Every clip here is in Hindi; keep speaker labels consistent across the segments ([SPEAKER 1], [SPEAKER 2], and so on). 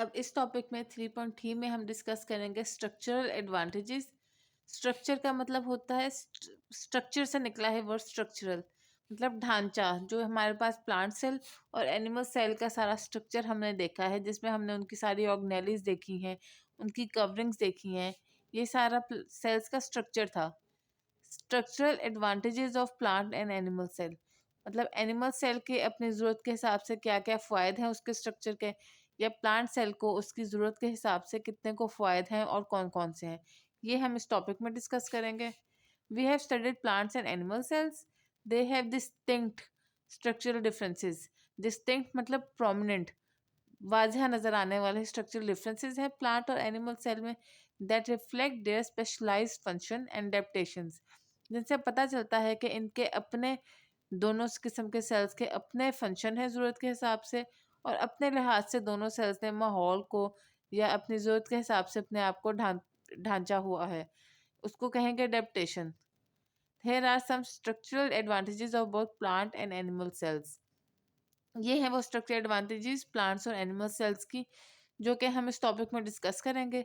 [SPEAKER 1] अब इस टॉपिक में 3.3 में हम डिस्कस करेंगे स्ट्रक्चरल एडवांटेजेस। स्ट्रक्चर का मतलब होता है स्ट्रक्चर से निकला है वर्ड स्ट्रक्चरल, मतलब ढांचा। जो हमारे पास प्लांट सेल और एनिमल सेल का सारा स्ट्रक्चर हमने देखा है, जिसमें हमने उनकी सारी ऑर्गेनेलिज देखी हैं, उनकी कवरिंग्स देखी हैं। ये सारा सेल्स का स्ट्रक्चर था। Structural advantages of plant and animal cell, मतलब एनिमल सेल के अपनी ज़रूरत के हिसाब से क्या क्या फ़ायदे हैं उसके स्ट्रक्चर के, या प्लांट सेल को उसकी ज़रूरत के हिसाब से कितने को फ़ायदे हैं और कौन कौन से हैं, ये हम इस टॉपिक में डिस्कस करेंगे। We have studied plants and animal cells. They have distinct structural differences. Distinct मतलब प्रोमिनेंट, वाजह नज़र आने वाले स्ट्रक्चरल डिफरेंसेस हैं प्लांट और एनिमल सेल में, that reflect their specialised function and adaptations, जिनसे पता चलता है कि इनके अपने दोनों किस्म के सेल्स के अपने फंक्शन है ज़रूरत के हिसाब से, और अपने लिहाज से दोनों सेल्स ने माहौल को या अपनी ज़रूरत के हिसाब से अपने आप को ढांचा हुआ है, उसको कहेंगे adaptation. Here are some structural advantages of both plant and animal cells. ये है वो स्ट्रक्चरल एडवांटेजेस प्लांट्स और एनिमल सेल्स की, जो कि हम इस टॉपिक में डिस्कस करेंगे।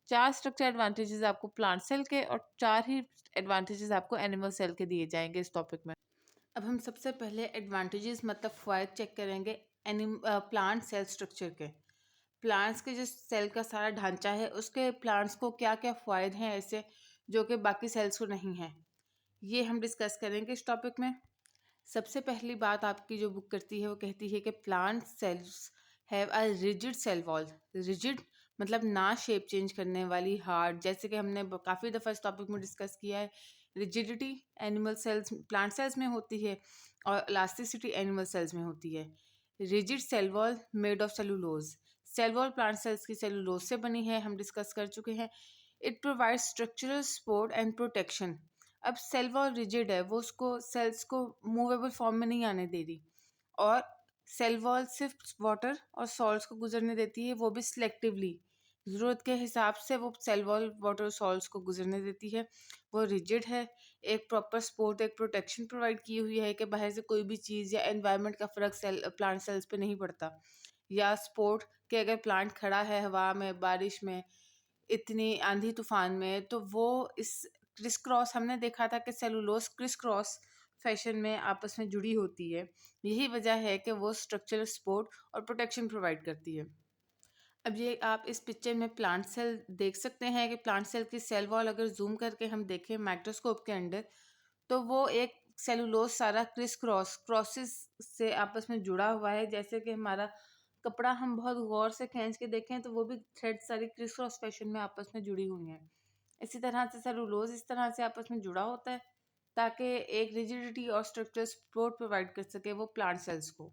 [SPEAKER 1] 4 स्ट्रक्चरल एडवांटेजेस आपको प्लांट सेल के और 4 ही एडवांटेजेस आपको एनिमल सेल के दिए जाएंगे इस टॉपिक में। अब हम सबसे पहले एडवांटेजेस मतलब फ़ायदे चेक करेंगे प्लांट सेल स्ट्रक्चर के। प्लांट्स के जो सेल का सारा ढांचा है, उसके प्लांट्स को क्या क्या फ़ायदे हैं ऐसे जो कि बाकी सेल्स को नहीं है, ये हम डिस्कस करेंगे इस टॉपिक में। सबसे पहली बात आपकी जो बुक करती है वो कहती है कि plant cells have a rigid cell wall. Rigid मतलब ना शेप चेंज करने वाली, हार्ड, जैसे कि हमने काफ़ी दफ़ा इस टॉपिक में डिस्कस किया है। Rigidity animal cells plant cells में होती है और इलास्टिसिटी एनिमल सेल्स में होती है। Rigid cell wall made of cellulose. Cell wall plant cells की सेलुलोज से बनी है, हम डिस्कस कर चुके हैं। It provide structural support and protection. अब सेल वॉल रिजिड है, वो उसको सेल्स को मूवेबल फॉर्म में नहीं आने दे रही, और सेल वॉल सिर्फ वाटर और सॉल्ट्स को गुजरने देती है, वो भी सिलेक्टिवली, ज़रूरत के हिसाब से वो सेल वॉल वाटर और सॉल्ट्स को गुजरने देती है। वो रिजिड है, एक प्रॉपर सपोर्ट, एक प्रोटेक्शन प्रोवाइड की हुई है कि बाहर से कोई भी चीज़ या एनवायरनमेंट का फ़र्क प्लांट सेल्स पे नहीं पड़ता, या सपोर्ट कि अगर प्लांट खड़ा है हवा में, बारिश में, इतनी आंधी तूफान में, तो वो इस क्रिस क्रॉस, हमने देखा था कि सेलुलोज क्रिस क्रॉस फैशन में आपस में जुड़ी होती है। यही वजह है कि वो स्ट्रक्चरल सपोर्ट और प्रोटेक्शन प्रोवाइड करती है। अब ये आप इस पिक्चर में प्लांट सेल देख सकते हैं कि प्लांट सेल की सेल वॉल अगर जूम करके हम देखें माइक्रोस्कोप के अंदर, तो वो एक सेलुलोज सारा क्रिस क्रॉस क्रॉसेस से आपस में जुड़ा हुआ है। जैसे कि हमारा कपड़ा हम बहुत गौर से खींच के देखें तो वो भी थ्रेड सारी क्रिस क्रॉस फैशन में आपस में जुड़ी हुई हैं। इसी तरह से सेलुलोज इस तरह से आपस में जुड़ा होता है ताकि एक रिजिडिटी और स्ट्रक्चरल सपोर्ट प्रोवाइड कर सके वो प्लांट सेल्स को।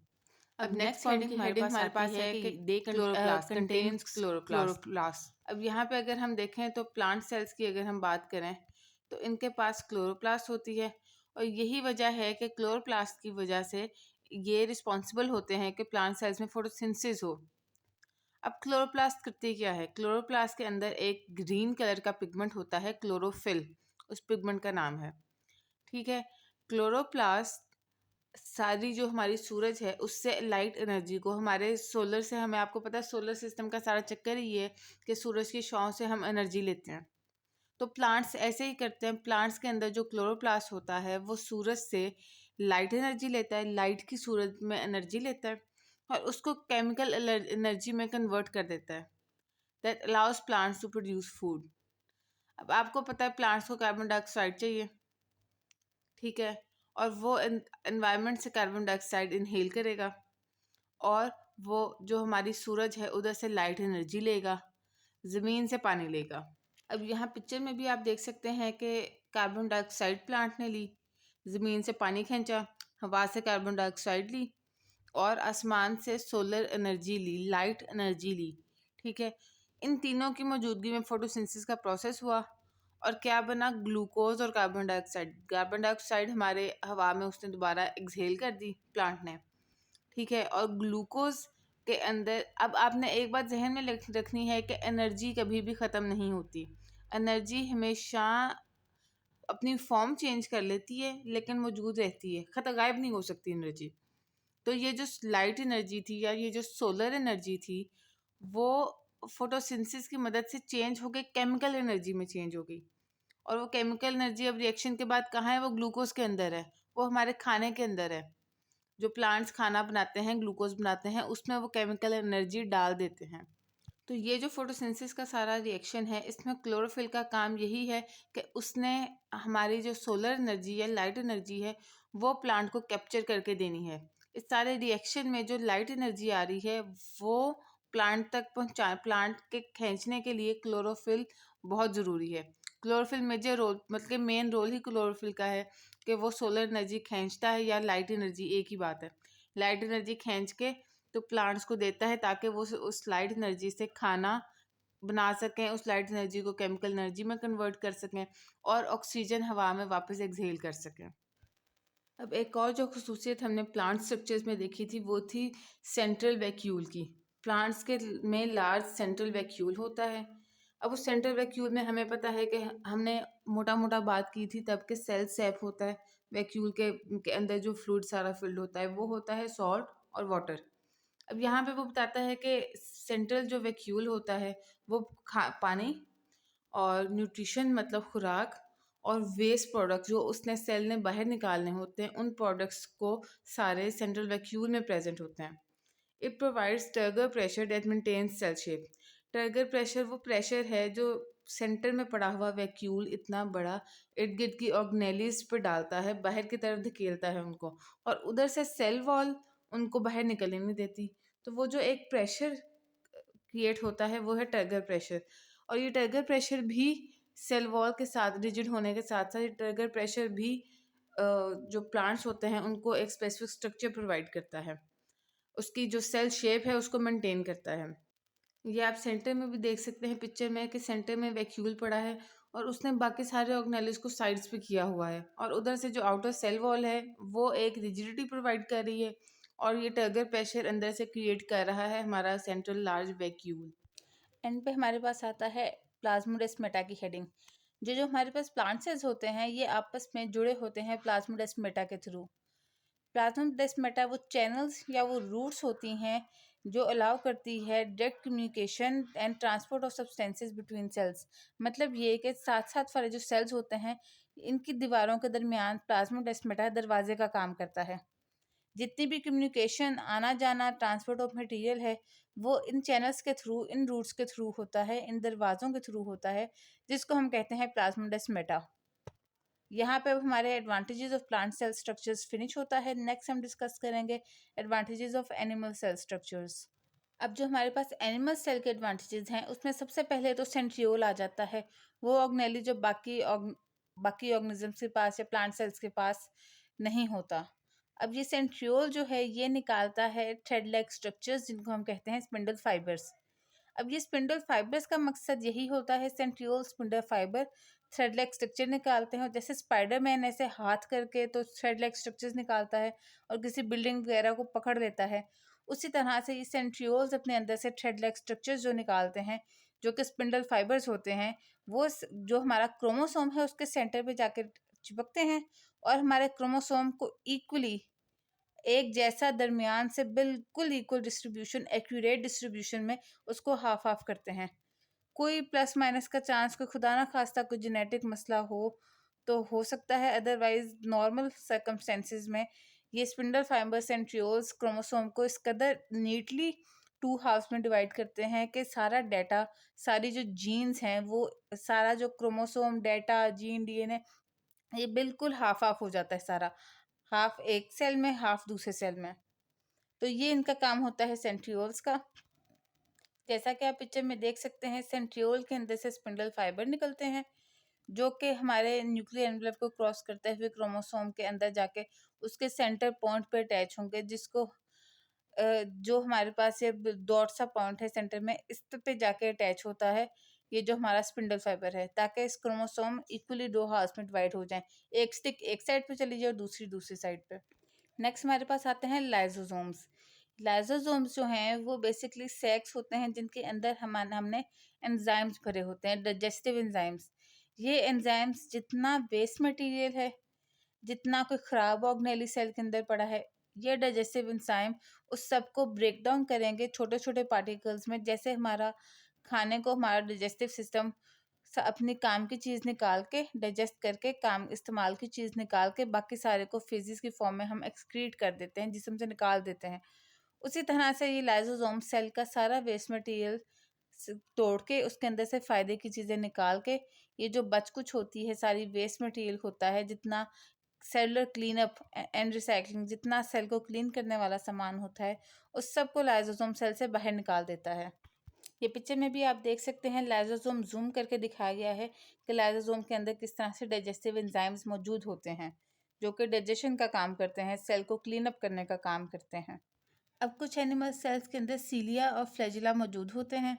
[SPEAKER 1] अब नेक्स्ट हेडिंग हमारे पास है कि दे क्लोरोप्लास्ट कंटेन्स क्लोरोप्लास्ट। अब यहाँ पे अगर हम देखें तो प्लांट सेल्स की अगर हम बात करें तो इनके पास क्लोरोप्लास्ट होती है, और यही वजह है कि क्लोरोप्लास्ट की वजह से ये रिस्पॉन्सिबल होते हैं कि प्लांट सेल्स में फोटोसिंथेसिस हो। अब क्लोरोप्लास्ट करती क्या है? क्लोरोप्लास्ट के अंदर एक ग्रीन कलर का पिगमेंट होता है, क्लोरोफिल उस पिगमेंट का नाम है, ठीक है। क्लोरोप्लास्ट सारी जो हमारी सूरज है उससे लाइट एनर्जी को, हमारे सोलर से, हमें आपको पता है सोलर सिस्टम का सारा चक्कर ही है कि सूरज की छांव से हम एनर्जी लेते हैं, तो प्लांट्स ऐसे ही करते हैं। प्लांट्स के अंदर जो क्लोरोप्लास्ट होता है वो सूरज से लाइट एनर्जी लेता है, लाइट की सूरज में एनर्जी लेता है और उसको केमिकल एनर्जी में कन्वर्ट कर देता है, that allows plants to produce food. अब आपको पता है प्लांट्स को कार्बन डाइऑक्साइड चाहिए, ठीक है, और वो एनवायरनमेंट से कार्बन डाइऑक्साइड इनहेल करेगा, और वो जो हमारी सूरज है उधर से लाइट एनर्जी लेगा, ज़मीन से पानी लेगा। अब यहाँ पिक्चर में भी आप देख सकते हैं कि कार्बन डाइऑक्साइड प्लांट ने ली, ज़मीन से पानी खींचा, हवा से कार्बन डाइऑक्साइड ली, और आसमान से सोलर एनर्जी ली, लाइट एनर्जी ली, ठीक है। इन तीनों की मौजूदगी में फोटोसिंथेसिस का प्रोसेस हुआ, और क्या बना? ग्लूकोज और कार्बन डाइऑक्साइड। कार्बन डाइऑक्साइड हमारे हवा में उसने दोबारा एक्सहेल कर दी प्लांट ने, ठीक है, और ग्लूकोज के अंदर, अब आपने एक बात जहन में रखनी है कि एनर्जी कभी भी ख़त्म नहीं होती। एनर्जी हमेशा अपनी फॉर्म चेंज कर लेती है लेकिन मौजूद रहती है, ख़त्म गायब नहीं हो सकती एनर्जी। तो ये जो लाइट एनर्जी थी या ये जो सोलर एनर्जी थी वो फोटोसिंथेसिस की मदद से चेंज हो गई, केमिकल एनर्जी में चेंज हो गई। और वो केमिकल एनर्जी अब रिएक्शन के बाद कहाँ है? वो ग्लूकोज के अंदर है, वो हमारे खाने के अंदर है। जो प्लांट्स खाना बनाते हैं, ग्लूकोज बनाते हैं, उसमें वो केमिकल एनर्जी डाल देते हैं। तो ये जो फोटोसिंथेसिस का सारा रिएक्शन है, इसमें क्लोरोफिल का काम यही है कि उसने हमारी जो सोलर एनर्जी या लाइट एनर्जी है वो प्लांट को कैप्चर करके देनी है। इस सारे रिएक्शन में जो लाइट एनर्जी आ रही है वो प्लांट तक पहुंचा, प्लांट के खींचने के लिए क्लोरोफिल बहुत ज़रूरी है। क्लोरोफिल मेजर रोल, मतलब मेन रोल ही क्लोरोफिल का है कि वो सोलर एनर्जी खींचता है या लाइट एनर्जी, एक ही बात है। लाइट एनर्जी खींच के तो प्लांट्स को देता है ताकि वो उस लाइट एनर्जी से खाना बना सकें, उस लाइट एनर्जी को केमिकल एनर्जी में कन्वर्ट कर सकें और ऑक्सीजन हवा में वापस एक्सहेल कर सकें। अब एक और जो खसूसियत हमने प्लांट स्ट्रक्चर्स में देखी थी वो थी सेंट्रल वैक्यूल की। प्लांट्स के में लार्ज सेंट्रल वैक्यूल होता है। अब उस सेंट्रल वैक्यूल में हमें पता है कि हमने मोटा मोटा बात की थी तब के सेल सैप होता है। वैक्यूल के अंदर जो फ्लूइड सारा फिल्ड होता है वो होता है सॉल्ट और वाटर। अब यहाँ पे वो बताता है कि सेंट्रल जो वैक्यूल होता है वो पानी और न्यूट्रिशन मतलब खुराक और वेस्ट प्रोडक्ट जो उसने सेल ने बाहर निकालने होते हैं, उन प्रोडक्ट्स को सारे सेंट्रल वैक्यूल में प्रेजेंट होते हैं। It provides turgor pressure that maintains cell shape. Turgor pressure वो प्रेशर है जो सेंटर में पड़ा हुआ वैक्यूल इतना बड़ा इर्द गिर्द की ऑर्गेनेलीज पर डालता है, बाहर की तरफ धकेलता है उनको, और उधर से सेल वॉल उनको बाहर निकलने नहीं देती। तो वो जो एक प्रेशर क्रिएट होता है वो है टर्गर प्रेशर। और ये टर्गर प्रेशर भी सेल वॉल के साथ रिजिड होने के साथ साथ ये टर्गर प्रेशर भी जो प्लांट्स होते हैं उनको एक स्पेसिफिक स्ट्रक्चर प्रोवाइड करता है, उसकी जो सेल शेप है उसको मेंटेन करता है। ये आप सेंटर में भी देख सकते हैं पिक्चर में कि सेंटर में वैक्यूल पड़ा है और उसने बाकी सारे ऑर्गेनेल्स को साइड्स पे किया हुआ है, और उधर से जो आउटर सेल वॉल है वो एक रिजिडिटी प्रोवाइड कर रही है और ये टर्गर प्रेशर अंदर से क्रिएट कर रहा है हमारा सेंट्रल लार्ज वैक्यूल। एंड पे हमारे पास आता है प्लाज्मोडेस्माटा की हेडिंग। जो हमारे पास प्लांट सेल्स होते हैं ये आपस में जुड़े होते हैं प्लाज्मोडेस्माटा के थ्रू। प्लाज्मोडेस्माटा वो चैनल्स या वो रूट्स होती हैं जो अलाउ करती है direct communication and transport of substances between cells. मतलब ये कि साथ साथ वाले जो सेल्स होते हैं इनकी दीवारों के दरमियान प्लाज्मोडेस्माटा दरवाजे का काम करता है। जितनी भी कम्युनिकेशन, आना जाना, ट्रांसपोर्ट ऑफ मटेरियल है वो इन चैनल्स के थ्रू, इन रूट्स के थ्रू होता है, इन दरवाज़ों के थ्रू होता है, जिसको हम कहते हैं प्लाज्मोडेस्माटा। यहाँ पे अब हमारे advantages of plant cell structures finish होता है। नेक्स्ट हम डिस्कस करेंगे advantages of animal cell structures. अब जो हमारे पास एनिमल सेल के एडवांटेजेस हैं उसमें सबसे पहले तो सेंट्रियोल आ जाता है। वो ऑर्गेनेली जो बाकी ऑर्गेनिजम्स के पास या प्लांट सेल्स के पास नहीं होता। अब ये सेंट्रियोल जो है ये निकालता है थ्रेड लाइक स्ट्रक्चर्स जिनको हम कहते हैं स्पिंडल फाइबर्स। अब ये स्पिंडल फाइबर्स का मकसद यही होता है, centriole spindle fibre thread like structure निकालते हैं। और जैसे स्पाइडरमैन ऐसे हाथ करके तो थ्रेड लाइक स्ट्रक्चर्स निकालता है और किसी बिल्डिंग वगैरह को पकड़ लेता है, उसी तरह से ये सेंट्रियोल्स अपने अंदर से थ्रेड लाइक स्ट्रक्चर्स जो निकालते हैं जो कि स्पिंडल फाइबर्स होते हैं, वो जो हमारा क्रोमोसोम है उसके सेंटर पे जाकर चिपकते हैं और हमारे क्रोमोसोम को इक्वली एक जैसा दरमियान से बिल्कुल इक्वल डिस्ट्रीब्यूशन, एक्यूरेट डिस्ट्रीब्यूशन में उसको हाफ हाफ करते हैं। कोई प्लस माइनस का चांस, कोई खुदा ना खास्ता कोई जेनेटिक मसला हो तो हो सकता है, अदरवाइज नॉर्मल सर्कमस्टेंसेज में ये स्पिंडल फाइबर सेंट्रियोल्स क्रोमोसोम को इस कदर नीटली टू हाफ्स में डिवाइड करते हैं कि सारा डाटा, सारी जो जीन्स हैं वो, सारा जो क्रोमोसोम डाटा, जीन, डीएनए, ये बिल्कुल हाफ हाफ हो जाता है सारा, हाफ एक सेल में हाफ दूसरे सेल में। तो ये इनका काम होता है सेंट्रियोल्स का। जैसा कि आप पिक्चर में देख सकते हैं सेंट्रियोल के अंदर से स्पिंडल फाइबर निकलते हैं जो कि हमारे न्यूक्लियर एनवेलप को क्रॉस करते हुए क्रोमोसोम के अंदर जाके उसके सेंटर पॉइंट पे अटैच होंगे, जिसको जो हमारे पास ये डॉट सा पॉइंट है सेंटर में, इस पे जाके अटैच होता है ये जो हमारा स्पिंडल फाइबर है, ताकि इस क्रोमोसोम इक्वली दो हाफ्स में डिवाइड हो जाए, एक स्टिक एक साइड पे चली जाए और दूसरी दूसरी साइड पे। नेक्स्ट हमारे पास आते हैं लाइजोसोम्स। लाइजोसोम्स जो हैं वो बेसिकली सैक्स होते हैं जिनके अंदर हमने एंजाइम्स भरे होते हैं, डाइजेस्टिव एंजाइम्स। ये एंजाइम्स जितना वेस्ट मटेरियल है, जितना कोई ख़राब ऑर्गेनेली सेल के अंदर पड़ा है,
[SPEAKER 2] ये डाइजेस्टिव एंजाइम उस सब को ब्रेक डाउन करेंगे छोटे छोटे पार्टिकल्स में। जैसे हमारा खाने को हमारा डाइजेस्टिव सिस्टम अपनी काम की चीज़ निकाल के डाइजेस्ट करके काम इस्तेमाल की चीज़ निकाल के बाकी सारे को फिजिक्स की फॉर्म में हम एक्सक्रीट कर देते हैं, जिसम से निकाल देते हैं। उसी तरह से ये लाइसोसोम सेल का सारा वेस्ट मटेरियल तोड़ के उसके अंदर से फ़ायदे की चीज़ें निकाल के ये जो बच कुछ होती है सारी वेस्ट मटेरियल होता है, जितना cellular clean up and recycling, जितना सेल को क्लीन करने वाला सामान होता है उस सब को लाइसोसोम सेल से बाहर निकाल देता है। ये पिक्चर में भी आप देख सकते हैं, लाइसोसोम जूम करके दिखाया गया है कि लाइसोसोम के अंदर किस तरह से डाइजेस्टिव एंजाइम्स मौजूद होते हैं जो कि डाइजेशन का काम करते हैं, सेल को क्लीन अप करने का काम करते हैं। अब कुछ एनिमल सेल्स के अंदर सीलिया और फ्लैजिला मौजूद होते हैं।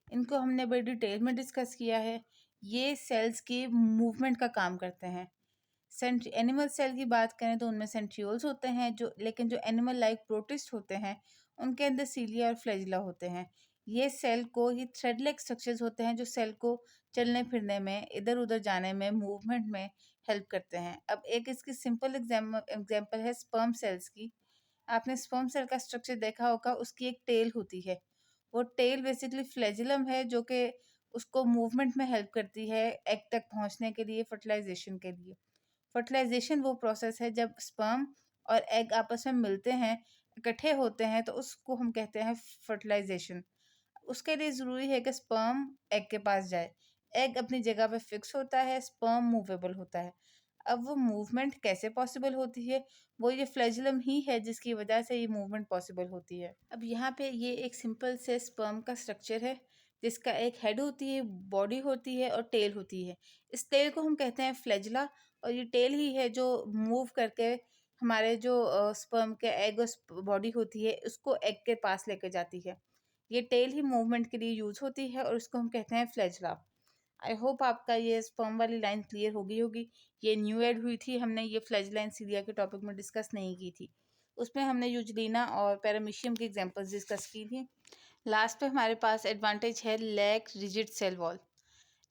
[SPEAKER 2] इनको हमने बड़ी डिटेल में डिस्कस किया है। ये सेल्स की मूवमेंट का काम करते हैं। एनिमल सेल की बात करें तो उनमें सेंट्रियोल्स होते हैं जो, लेकिन जो एनिमल लाइक प्रोटिस्ट होते हैं उनके अंदर सीलिया और फ्लैजिला होते हैं। ये थ्रेड लाइक स्ट्रक्चर्स होते हैं जो सेल को चलने फिरने में, इधर उधर जाने में, मूवमेंट में हेल्प करते हैं। अब एक इसकी सिंपल एग्जाम्पल है स्पर्म सेल्स की। आपने स्पर्म सेल का स्ट्रक्चर देखा होगा, उसकी एक टेल होती है। वो टेल बेसिकली फ्लैजिलम है जो कि उसको मूवमेंट में हेल्प करती है एग तक पहुंचने के लिए, फर्टिलाइजेशन के लिए। फर्टिलाइजेशन वो प्रोसेस है जब स्पर्म और एग आपस में मिलते हैं, इकट्ठे होते हैं, तो उसको हम कहते हैं फर्टिलाइजेशन। उसके लिए ज़रूरी है कि स्पर्म एग के पास जाए। एग अपनी जगह पे फिक्स होता है, स्पर्म मूवेबल होता है। अब वो मूवमेंट कैसे पॉसिबल होती है? वो ये फ्लैजिलम ही है जिसकी वजह से ये मूवमेंट पॉसिबल होती है। अब यहाँ पे ये एक सिंपल से स्पर्म का स्ट्रक्चर है जिसका एक हेड होती है, बॉडी होती है और टेल होती है। इस टेल को हम कहते हैं फ्लैजिला, और ये टेल ही है जो मूव करके हमारे जो स्पर्म के एग और बॉडी होती है उसको एग के पास लेके जाती है। ये टेल ही मूवमेंट के लिए यूज होती है और उसको हम कहते हैं फ्लैजिला। आई होप आपका ये स्पर्म वाली लाइन क्लियर हो गई होगी। ये न्यू ऐड हुई थी, हमने ये फ्लैजिला एंड सीलिया के टॉपिक में डिस्कस नहीं की थी। उसमें हमने यूजलीना और पैरामीशियम की एग्जांपल्स डिस्कस की थी। लास्ट पे हमारे पास एडवांटेज है lack rigid cell wall.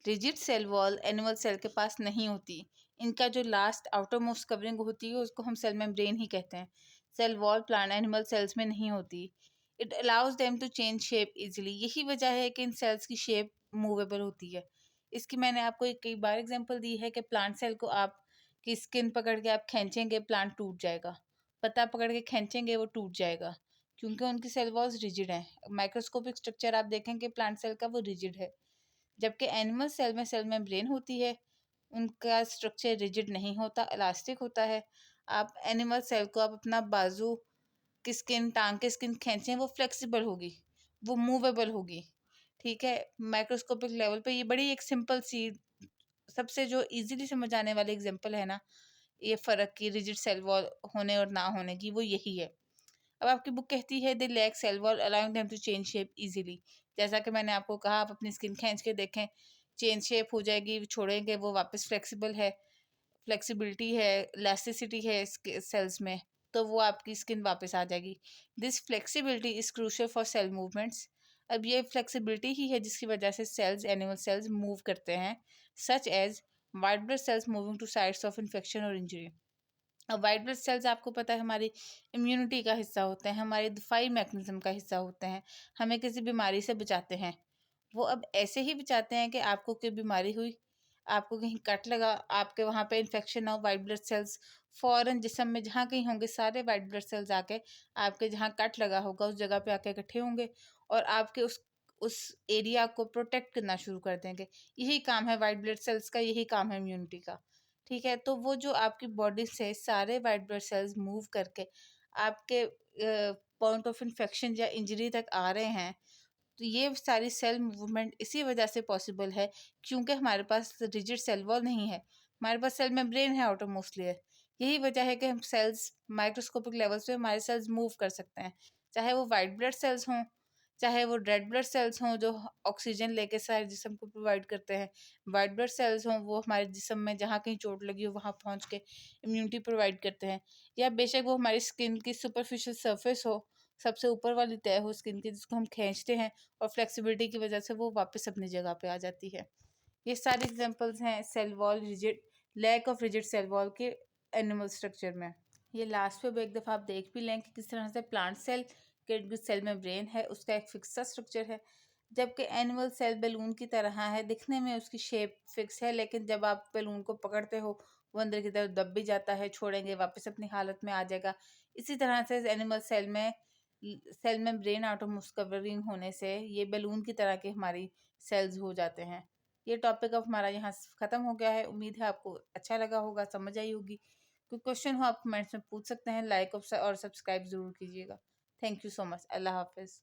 [SPEAKER 2] Rigid cell wall animal cell के पास नहीं होती। इनका जो लास्ट आउटर मोस्ट कवरिंग होती है उसको हम सेल मेम्ब्रेन ही कहते हैं। Cell wall plant animal cells में नहीं होती। It allows them to change shape easily. यही वजह है कि इन सेल्स की शेप मूवेबल होती है। इसकी मैंने आपको एक कई बार एग्जांपल दी है कि प्लांट सेल को आप की स्किन पकड़ के आप खींचेंगे, प्लांट टूट जाएगा। पत्ता पकड़ के खींचेंगे, वो टूट जाएगा क्योंकि उनकी सेल वॉल्स रिजिड हैं। माइक्रोस्कोपिक स्ट्रक्चर आप देखेंगे प्लांट सेल का, वो रिजिड है। जबकि एनिमल सेल में सेल मेम्ब्रेन होती है, उनका स्ट्रक्चर रिजिड नहीं होता, इलास्टिक होता है। आप एनिमल सेल को आप अपना बाजू की स्किन, टांग की स्किन खींचें, वो फ्लेक्सिबल होगी, वो मूवेबल होगी। ठीक है, माइक्रोस्कोपिक लेवल पे ये बड़ी एक सिंपल सी, सबसे जो इजीली समझ आने वाली एग्जांपल है ना ये फ़र्क की रिजिड सेल वॉल होने और ना होने की, वो यही है। अब आपकी बुक कहती है they lack cell wall allowing them to change shape easily. जैसा कि मैंने आपको कहा, आप अपनी स्किन खींच के देखें, चेंज शेप हो जाएगी, छोड़ेंगे वो वापस फ्लेक्सिबल है, फ्लेक्सिबिलिटी है, इलास्टिसिटी है इसके सेल्स में, तो वो आपकी स्किन वापस आ जाएगी। This flexibility is crucial for sale movements. अब ये फ्लेक्सिबिलिटी ही है जिसकी वजह से सेल्स, एनिमल सेल्स मूव करते हैं, such as white blood cells moving to sites of infection और इंजरी। अब वाइट ब्लड सेल्स आपको पता है हमारी इम्यूनिटी का हिस्सा होते हैं, हमारे दिफाई मैकेनिज्म का हिस्सा होते हैं, हमें किसी बीमारी से बचाते हैं। वो अब ऐसे ही बचाते हैं कि आपको कोई बीमारी हुई, आपको कहीं कट लगा, आपके वहाँ पे इन्फेक्शन हो, वाइट ब्लड सेल्स फ़ौरन जिस्म में जहाँ कहीं होंगे सारे वाइट ब्लड सेल्स आके आपके जहाँ कट लगा होगा उस जगह पे आके इकट्ठे होंगे और आपके उस एरिया को प्रोटेक्ट करना शुरू कर देंगे। यही काम है वाइट ब्लड सेल्स का, यही काम है इम्यूनिटी का। ठीक है, तो वो जो आपकी बॉडी से सारे वाइट ब्लड सेल्स मूव करके आपके पॉइंट ऑफ इन्फेक्शन या इंजरी तक आ रहे हैं, तो ये सारी सेल मूवमेंट इसी वजह से पॉसिबल है क्योंकि हमारे पास रिजिड सेल वॉल नहीं है, हमारे पास सेल मेम्ब्रेन है, आउटर मोस्ट लेयर। यही वजह है कि हम सेल्स माइक्रोस्कोपिक लेवल्स पे हमारे सेल्स मूव कर सकते हैं, चाहे वो वाइट ब्लड सेल्स हों, चाहे वो रेड ब्लड सेल्स हों जो ऑक्सीजन लेके सारे जिस्म को प्रोवाइड करते हैं, वाइट ब्लड सेल्स हों वो हमारे जिस्म में जहाँ कहीं चोट लगी हो वहाँ पहुँच के इम्यूनिटी प्रोवाइड करते हैं, या बेशक वो हमारी स्किन की सुपरफिशियल सरफेस हो, सबसे ऊपर वाली तय हो स्किन की जिसको हम खींचते हैं और फ्लेक्सिबिलिटी की वजह से वो वापस अपनी जगह पे आ जाती है। ये सारी एग्जांपल्स हैं cell wall rigid, lack of rigid cell wall के एनिमल स्ट्रक्चर में। ये लास्ट पे भी एक दफ़ा आप देख भी लें कि किस तरह से प्लांट सेल के सेल में ब्रेन है, उसका एक फिक्स सा स्ट्रक्चर है, जबकि एनिमल सेल बैलून की तरह है, दिखने में उसकी शेप फिक्स है, लेकिन जब आप बैलून को पकड़ते हो वो अंदर की तरफ दब भी जाता है, छोड़ेंगे वापस अपनी हालत में आ जाएगा। इसी तरह से एनिमल सेल में ब्रेन आटोमस कवरिंग होने से ये बैलून की तरह के हमारी सेल्स हो जाते हैं। ये टॉपिक अब हमारा यहाँ ख़त्म हो गया है। उम्मीद है आपको अच्छा लगा होगा, समझ आई होगी। कोई क्वेश्चन हो आप कमेंट्स में पूछ सकते हैं। लाइक और सब्सक्राइब ज़रूर कीजिएगा। Thank you so much. अल्लाह हाफ़िज़।